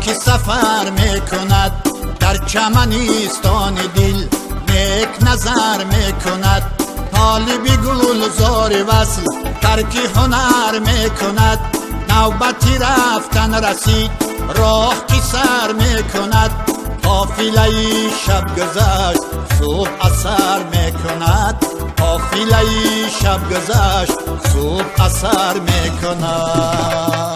که سفر میکند در چمنیستان دل نیک نظر میکند طالب گلزار وصل ترک هنر میکند نوبتی رفتن رسید راه که سر میکند قافله شب گذشت صبح اثر میکند قافله شب گذشت صبح اثر میکند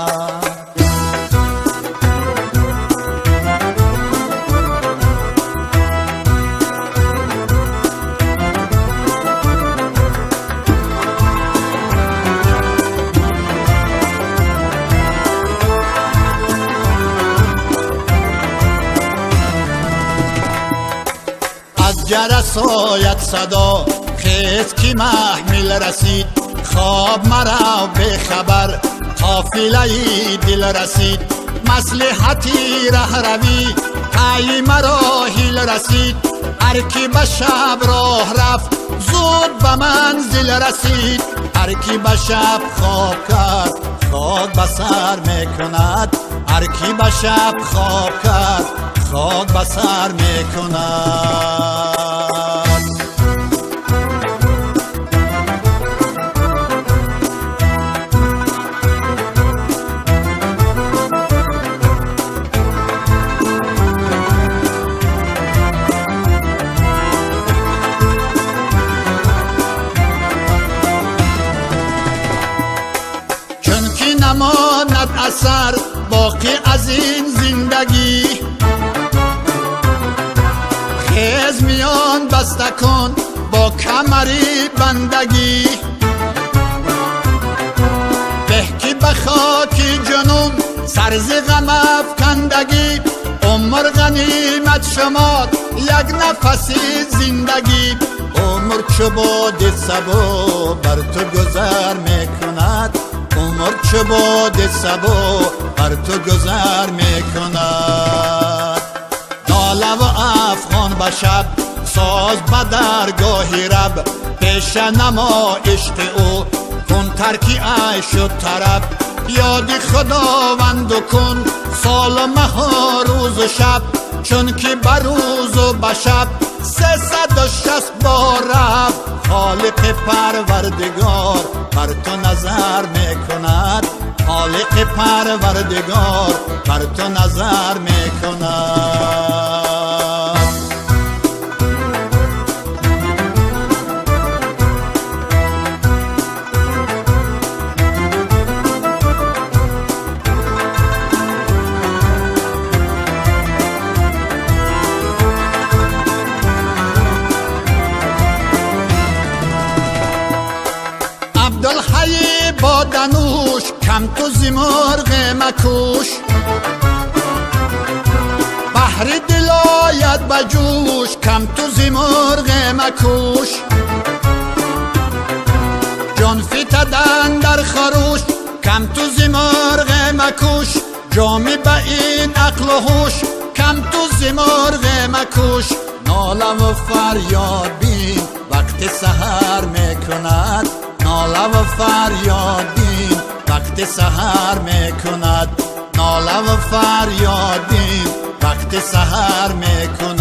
جرس آید صدا خیز که محمل رسید خواب مرا به خبر قافله دل رسید مصلحتی رهروی پی مراحل رسید هر کی به شب راه رفت زود به منزل رسید هر کی به شب خواب کرد خواب به سر میکند هر کی به شب خواب کرد خواب به سر میکند نماند اثر باقی از این زندگی خیز میان بسته کن با کمری بندگی به که به خاک جنون سرز غم افکندگی عمر غنیمت شمار یک نفسی زندگی عمر چو باد صبا بر تو گذر میکند عمر چو باد صبا بر تو گذر میکند ناله و افغان به شب ساز به درگاه رب پیش نما عشق او کن ترکی عیش و طرب یاد خداوند کن سال و ماه و روز و شب چون که به روز و به شب 360 بار رب خالق پروردگار بر تو نظر میکند خالق پروردگار بر تو نظر میکند عبدالحی با دنوش کم تو زمرغ مکوش بحر دل آید به جوش کم تو زمرغ مکوش جان فتدن در خروش کم تو زمرغ مکوش جامی به این عقل و هوش کم تو زمرغ مکوش ناله و فریاد بین وقت سحر میکند ناله و فریاد بین وقت سحر میکند ناله و فریاد بین وقت سحر میکند